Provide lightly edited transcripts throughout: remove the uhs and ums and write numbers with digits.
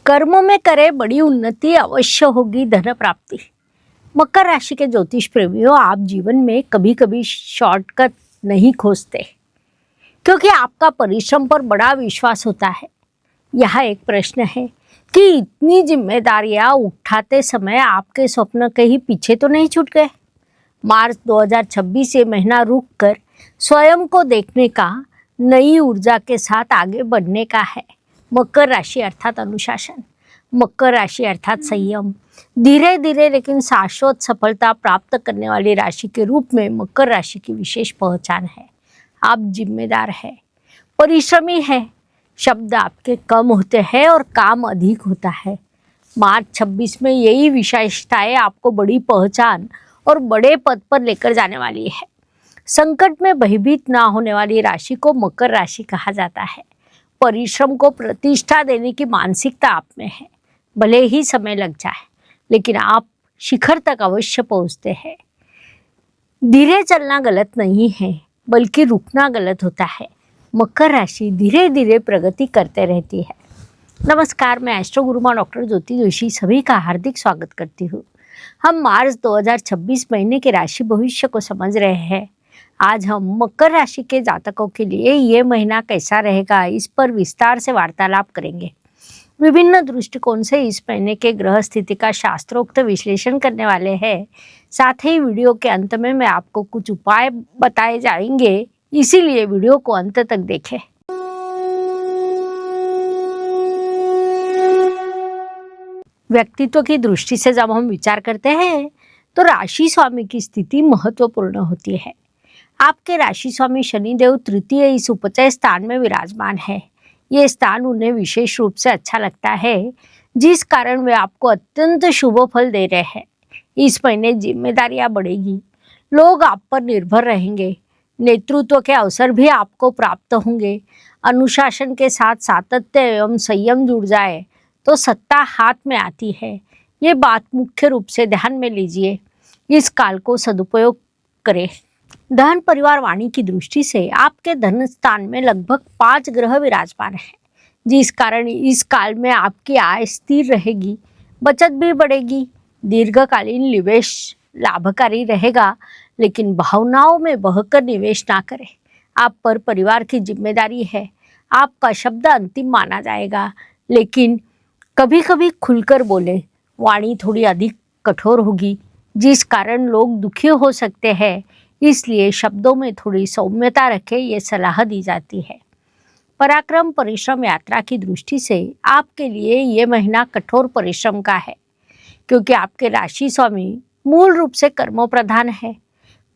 कर्मों में करे बड़ी उन्नति, अवश्य होगी धन प्राप्ति। मकर राशि के ज्योतिष प्रेमियों, आप जीवन में कभी कभी शॉर्टकट नहीं खोजते क्योंकि आपका परिश्रम पर बड़ा विश्वास होता है। यह एक प्रश्न है कि इतनी जिम्मेदारियां उठाते समय आपके स्वप्न कहीं पीछे तो नहीं छूट गए। मार्च 2026 ये महीना रुक कर स्वयं को देखने का, नई ऊर्जा के साथ आगे बढ़ने का है। मकर राशि अर्थात अनुशासन, मकर राशि अर्थात संयम। धीरे धीरे लेकिन शाश्वत सफलता प्राप्त करने वाली राशि के रूप में मकर राशि की विशेष पहचान है। आप जिम्मेदार हैं, परिश्रमी हैं, शब्द आपके कम होते हैं और काम अधिक होता है। मार्च 26 में यही विशेषताएं आपको बड़ी पहचान और बड़े पद पर लेकर जाने वाली है। संकट में भयभीत ना होने वाली राशि को मकर राशि कहा जाता है। परिश्रम को प्रतिष्ठा देने की मानसिकता आप में है। भले ही समय लग जाए लेकिन आप शिखर तक अवश्य पहुंचते हैं। धीरे चलना गलत नहीं है, बल्कि रुकना गलत होता है। मकर राशि धीरे धीरे प्रगति करते रहती है। नमस्कार, मैं एस्ट्रो गुरुमा डॉक्टर ज्योति जोशी सभी का हार्दिक स्वागत करती हूँ। हम मार्च 2026 महीने के राशि भविष्य को समझ रहे हैं। आज हम मकर राशि के जातकों के लिए ये महीना कैसा रहेगा, इस पर विस्तार से वार्तालाप करेंगे। विभिन्न दृष्टिकोण से इस महीने के ग्रह स्थिति का शास्त्रोक्त विश्लेषण करने वाले हैं। साथ ही वीडियो के अंत में मैं आपको कुछ उपाय बताए जाएंगे, इसीलिए वीडियो को अंत तक देखें। व्यक्तित्व की दृष्टि से जब हम विचार करते हैं तो राशि स्वामी की स्थिति महत्वपूर्ण होती है। आपके राशि स्वामी शनिदेव तृतीय इस उपचय स्थान में विराजमान है। ये स्थान उन्हें विशेष रूप से अच्छा लगता है, जिस कारण वे आपको अत्यंत शुभ फल दे रहे हैं। इस महीने जिम्मेदारियां बढ़ेगी, लोग आप पर निर्भर रहेंगे, नेतृत्व के अवसर भी आपको प्राप्त होंगे। अनुशासन के साथ सातत्य एवं संयम जुड़ जाए तो सत्ता हाथ में आती है। ये बात मुख्य रूप से ध्यान में लीजिए। इस काल को सदुपयोग करें। धन परिवार वाणी की दृष्टि से आपके धन स्थान में लगभग 5 ग्रह विराजमान हैं, जिस कारण इस काल में आपकी आय स्थिर रहेगी, बचत भी बढ़ेगी। दीर्घकालीन निवेश लाभकारी रहेगा, लेकिन भावनाओं में बहकर निवेश ना करें। आप पर परिवार की जिम्मेदारी है। आपका शब्द अंतिम माना जाएगा, लेकिन कभी कभी खुलकर बोले। वाणी थोड़ी अधिक कठोर होगी, जिस कारण लोग दुखी हो सकते हैं, इसलिए शब्दों में थोड़ी सौम्यता रखें, ये सलाह दी जाती है। पराक्रम परिश्रम यात्रा की दृष्टि से आपके लिए ये महीना कठोर परिश्रम का है, क्योंकि आपके राशि स्वामी मूल रूप से कर्मों प्रधान है।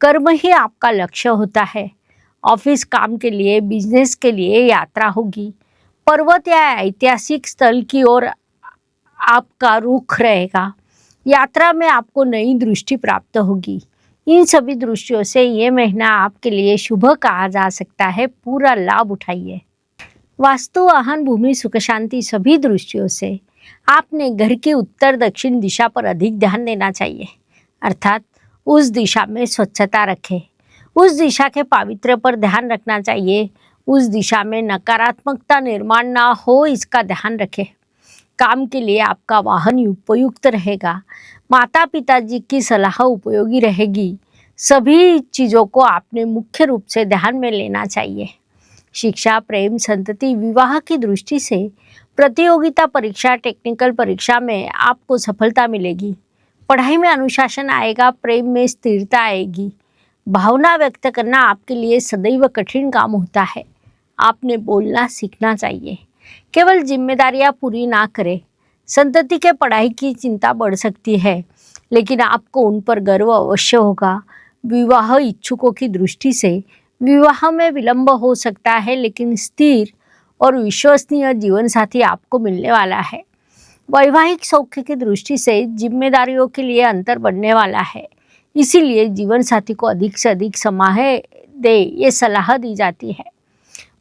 कर्म ही आपका लक्ष्य होता है। ऑफिस काम के लिए, बिजनेस के लिए यात्रा होगी। पर्वत या ऐतिहासिक स्थल की ओर आपका रुख रहेगा। यात्रा में आपको नई दृष्टि प्राप्त होगी। इन सभी दृष्टियों से ये महीना आपके लिए शुभ कहा जा सकता है। पूरा लाभ उठाइए। वास्तु, वाहन, भूमि, सुख शांति सभी दृष्टियों से आपने घर की उत्तर दक्षिण दिशा पर अधिक ध्यान देना चाहिए। अर्थात उस दिशा में स्वच्छता रखें। उस दिशा के पावित्र्य पर ध्यान रखना चाहिए। उस दिशा में नकारात्मकता निर्माण ना हो, इसका ध्यान रखें। काम के लिए आपका वाहन उपयुक्त रहेगा। माता पिता जी की सलाह उपयोगी रहेगी। सभी चीज़ों को आपने मुख्य रूप से ध्यान में लेना चाहिए। शिक्षा, प्रेम, संतति, विवाह की दृष्टि से प्रतियोगिता परीक्षा, टेक्निकल परीक्षा में आपको सफलता मिलेगी। पढ़ाई में अनुशासन आएगा, प्रेम में स्थिरता आएगी। भावना व्यक्त करना आपके लिए सदैव कठिन काम होता है। आपने बोलना सीखना चाहिए। केवल जिम्मेदारियां पूरी ना करें। संतति के पढ़ाई की चिंता बढ़ सकती है, लेकिन आपको उन पर गर्व अवश्य होगा। विवाह इच्छुकों की दृष्टि से विवाह में विलंब हो सकता है, लेकिन स्थिर और विश्वसनीय जीवन साथी आपको मिलने वाला है। वैवाहिक सौख्य की दृष्टि से जिम्मेदारियों के लिए अंतर बढ़ने वाला है, इसीलिए जीवन साथी को अधिक से अधिक समय दे, ये सलाह दी जाती है।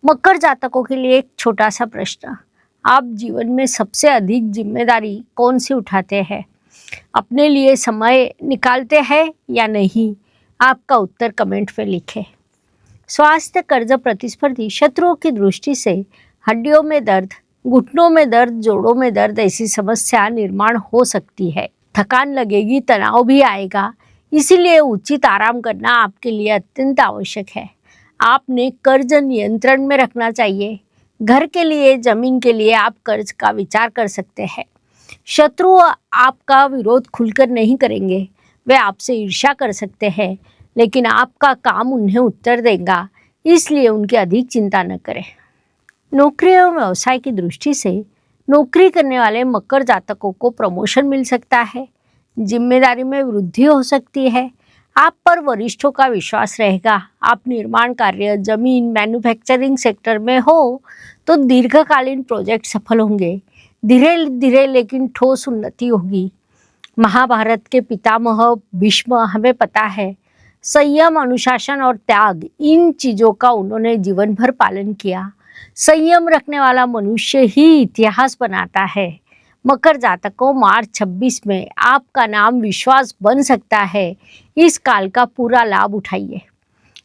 मकर जातकों के लिए एक छोटा सा प्रश्न, आप जीवन में सबसे अधिक जिम्मेदारी कौन सी उठाते हैं? अपने लिए समय निकालते हैं या नहीं? आपका उत्तर कमेंट में लिखें। स्वास्थ्य, कर्ज, प्रतिस्पर्धी शत्रुओं की दृष्टि से हड्डियों में दर्द, घुटनों में दर्द, जोड़ों में दर्द ऐसी समस्या निर्माण हो सकती है। थकान लगेगी, तनाव भी आएगा, इसीलिए उचित आराम करना आपके लिए अत्यंत आवश्यक है। आपने कर्ज नियंत्रण में रखना चाहिए। घर के लिए, जमीन के लिए आप कर्ज का विचार कर सकते हैं। शत्रु आपका विरोध खुलकर नहीं करेंगे, वे आपसे ईर्ष्या कर सकते हैं, लेकिन आपका काम उन्हें उत्तर देगा, इसलिए उनकी अधिक चिंता न करें। नौकरी एवं व्यवसाय की दृष्टि से नौकरी करने वाले मकर जातकों को प्रमोशन मिल सकता है। जिम्मेदारी में वृद्धि हो सकती है। आप पर वरिष्ठों का विश्वास रहेगा। आप निर्माण कार्य, जमीन, मैन्युफैक्चरिंग सेक्टर में हो तो दीर्घकालीन प्रोजेक्ट सफल होंगे। धीरे धीरे लेकिन ठोस उन्नति होगी। महाभारत के पितामह भीष्म, हमें पता है, संयम, अनुशासन और त्याग, इन चीज़ों का उन्होंने जीवन भर पालन किया। संयम रखने वाला मनुष्य ही इतिहास बनाता है। मकर जातकों, मार्च 26 में आपका नाम विश्वास बन सकता है। इस काल का पूरा लाभ उठाइए।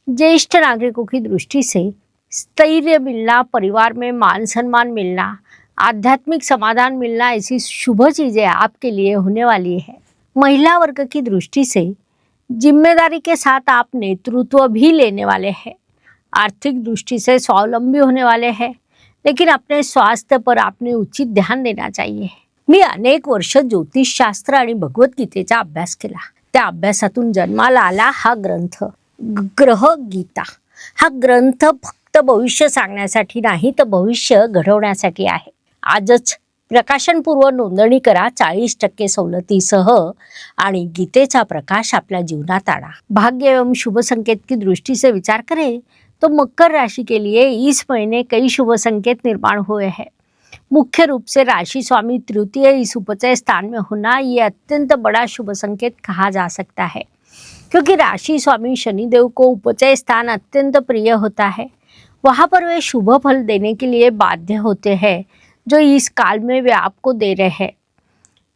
ज्येष्ठ नागरिकों की दृष्टि से स्थैर्य मिलना, परिवार में मान सम्मान मिलना, आध्यात्मिक समाधान मिलना, ऐसी शुभ चीजें आपके लिए होने वाली है। महिला वर्ग की दृष्टि से जिम्मेदारी के साथ आप नेतृत्व भी लेने वाले हैं। आर्थिक दृष्टि से स्वावलंबी होने वाले हैं, लेकिन अपने स्वास्थ्य पर आपने उचित ध्यान देना चाहिए। मी अनेक वर्ष ज्योतिषशास्त्र आणि भगवद्गीतेचा अभ्यास केला। त्या अभ्यासातून जन्माला आला हा ग्रंथ ग्रह गीता। हा ग्रंथ फक्त भविष्य सांगण्यासाठी नाही, तर भविष्य घडवण्यासाठी आहे। आजच प्रकाशनपूर्व नोंदणी करा 40% सवलतीसह आणि गीतेचा प्रकाश आपल्या जीवनात आणा। भाग्य एवं शुभ संकेत की दृष्टि से विचार करें तो मकर राशि के लिए इस महीने कई शुभ संकेत निर्माण हुए हैं। मुख्य रूप से राशि स्वामी तृतीय इस उपचय स्थान में होना, ये अत्यंत बड़ा शुभ संकेत कहा जा सकता है, क्योंकि राशि स्वामी शनिदेव को उपचय स्थान अत्यंत प्रिय होता है। वहाँ पर वे शुभ फल देने के लिए बाध्य होते हैं, जो इस काल में वे आपको दे रहे हैं।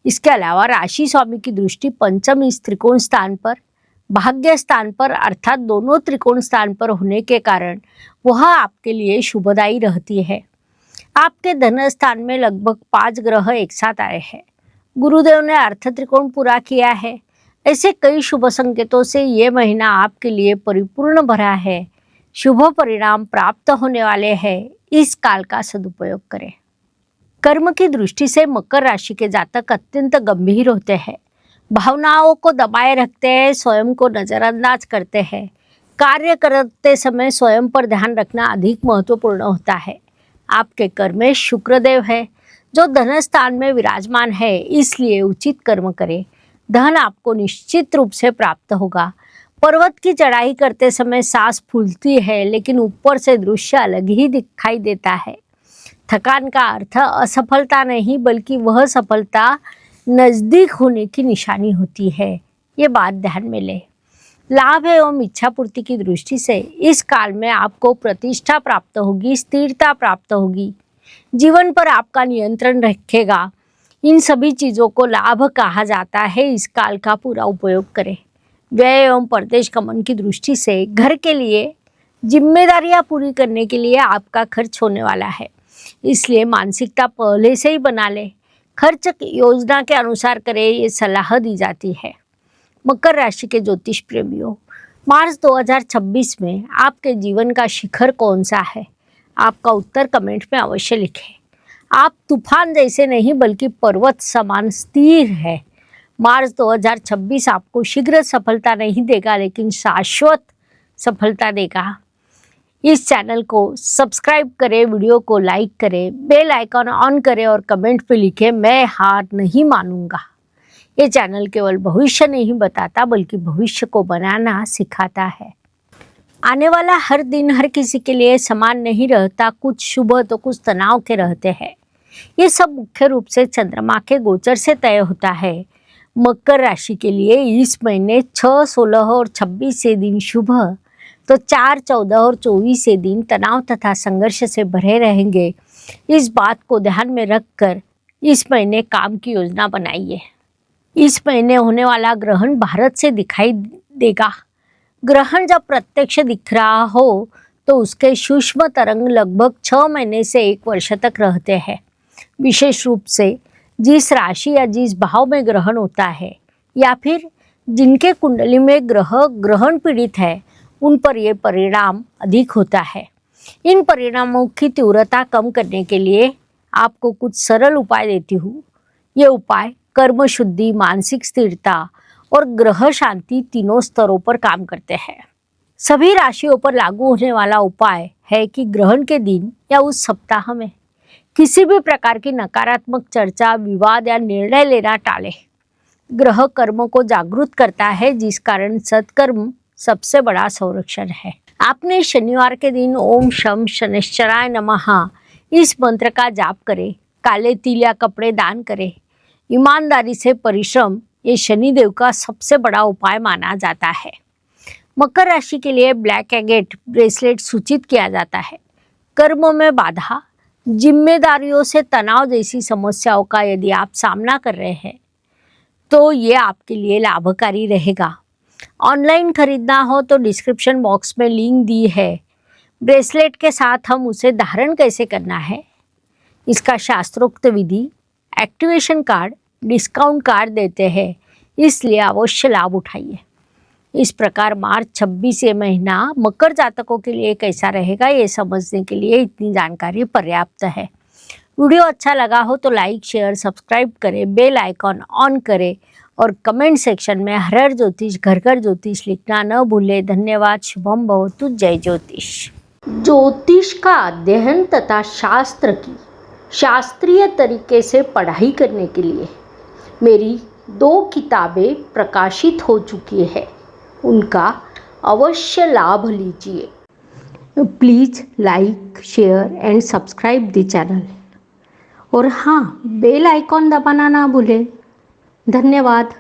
इसके अलावा राशि स्वामी की दृष्टि पंचम इस त्रिकोण स्थान पर, भाग्य स्थान पर, अर्थात दोनों त्रिकोण स्थान पर होने के कारण वह आपके लिए शुभदायी रहती है। आपके धन स्थान में लगभग 5 ग्रह एक साथ आए हैं। गुरुदेव ने अर्थ त्रिकोण पूरा किया है। ऐसे कई शुभ संकेतों से ये महीना आपके लिए परिपूर्ण भरा है। शुभ परिणाम प्राप्त होने वाले हैं। इस काल का सदुपयोग करें। कर्म की दृष्टि से मकर राशि के जातक अत्यंत गंभीर होते हैं, भावनाओं को दबाए रखते हैं, स्वयं को नजरअंदाज करते हैं। कार्य करते समय स्वयं पर ध्यान रखना अधिक महत्वपूर्ण होता है। आपके कर्म में शुक्रदेव है, जो धन स्थान में विराजमान है, इसलिए उचित कर्म करें। धन आपको निश्चित रूप से प्राप्त होगा। पर्वत की चढ़ाई करते समय सांस फूलती है, लेकिन ऊपर से दृश्य अलग ही दिखाई देता है। थकान का अर्थ असफलता नहीं, बल्कि वह सफलता नजदीक होने की निशानी होती है। ये बात ध्यान में ले। लाभ एवं इच्छा पूर्ति की दृष्टि से इस काल में आपको प्रतिष्ठा प्राप्त होगी, स्थिरता प्राप्त होगी, जीवन पर आपका नियंत्रण रखेगा। इन सभी चीज़ों को लाभ कहा जाता है। इस काल का पूरा उपयोग करें। व्यय एवं परदेश गमन की दृष्टि से घर के लिए जिम्मेदारियां पूरी करने के लिए आपका खर्च होने वाला है, इसलिए मानसिकता पहले से ही बना ले। खर्च योजना के अनुसार करें, ये सलाह दी जाती है। मकर राशि के ज्योतिष प्रेमियों, मार्च 2026 में आपके जीवन का शिखर कौन सा है? आपका उत्तर कमेंट में अवश्य लिखें। आप तूफान जैसे नहीं, बल्कि पर्वत समान स्थिर है। मार्च 2026 आपको शीघ्र सफलता नहीं देगा, लेकिन शाश्वत सफलता देगा। इस चैनल को सब्सक्राइब करें, वीडियो को लाइक करें, बेल आइकॉन ऑन करें और कमेंट पे लिखें, मैं हार नहीं मानूंगा। ये चैनल केवल भविष्य नहीं बताता, बल्कि भविष्य को बनाना सिखाता है। आने वाला हर दिन हर किसी के लिए समान नहीं रहता। कुछ शुभ तो कुछ तनाव के रहते हैं। ये सब मुख्य रूप से चंद्रमा के गोचर से तय होता है। मकर राशि के लिए इस महीने 6, 16 और 26 से दिन शुभ, तो 4, 14 और 24 से दिन तनाव तथा संघर्ष से भरे रहेंगे। इस बात को ध्यान में रखकर इस महीने काम की योजना बनाइए। इस महीने होने वाला ग्रहण भारत से दिखाई देगा। ग्रहण जब प्रत्यक्ष दिख रहा हो तो उसके सूक्ष्म तरंग लगभग 6 महीने से 1 वर्ष तक रहते हैं। विशेष रूप से जिस राशि या जिस भाव में ग्रहण होता है या फिर जिनके कुंडली में ग्रह ग्रहण पीड़ित है, उन पर यह परिणाम अधिक होता है। इन परिणामों की तीव्रता कम करने के लिए आपको कुछ सरल उपाय देती हूँ। ये उपाय कर्म शुद्धि, मानसिक स्थिरता और ग्रह शांति तीनों स्तरों पर काम करते हैं। सभी राशियों पर लागू होने वाला उपाय है कि ग्रहण के दिन या उस सप्ताह में किसी भी प्रकार की नकारात्मक चर्चा, विवाद या निर्णय लेना टालें। ग्रह कर्म को जागृत करता है, जिस कारण सत्कर्म सबसे बड़ा संरक्षण है। आपने शनिवार के दिन ओम शम शनिश्चराय नमः इस मंत्र का जाप करें, काले तिल या कपड़े दान करें। ईमानदारी से परिश्रम ये शनिदेव का सबसे बड़ा उपाय माना जाता है। मकर राशि के लिए ब्लैक एगेट ब्रेसलेट सूचित किया जाता है। कर्मों में बाधा, जिम्मेदारियों से तनाव जैसी समस्याओं का यदि आप सामना कर रहे हैं तो ये आपके लिए लाभकारी रहेगा। ऑनलाइन खरीदना हो तो डिस्क्रिप्शन बॉक्स में लिंक दी है। ब्रेसलेट के साथ हम उसे धारण कैसे करना है, इसका शास्त्रोक्त विधि, एक्टिवेशन कार्ड, डिस्काउंट कार्ड देते हैं, इसलिए अवश्य लाभ उठाइए। इस प्रकार मार्च 26 ये महीना मकर जातकों के लिए कैसा रहेगा, ये समझने के लिए इतनी जानकारी पर्याप्त है। वीडियो अच्छा लगा हो तो लाइक, शेयर, सब्सक्राइब करें, बेल आइकॉन ऑन करें और कमेंट सेक्शन में हर हर ज्योतिष, घर घर ज्योतिष लिखना न भूलें। धन्यवाद। शुभम भवतु। जय ज्योतिष। ज्योतिष का अध्ययन तथा शास्त्र की शास्त्रीय तरीके से पढ़ाई करने के लिए मेरी 2 किताबें प्रकाशित हो चुकी है, उनका अवश्य लाभ लीजिए। Please like, share and subscribe the channel और हाँ, बेल आइकॉन दबाना ना भूलें। धन्यवाद।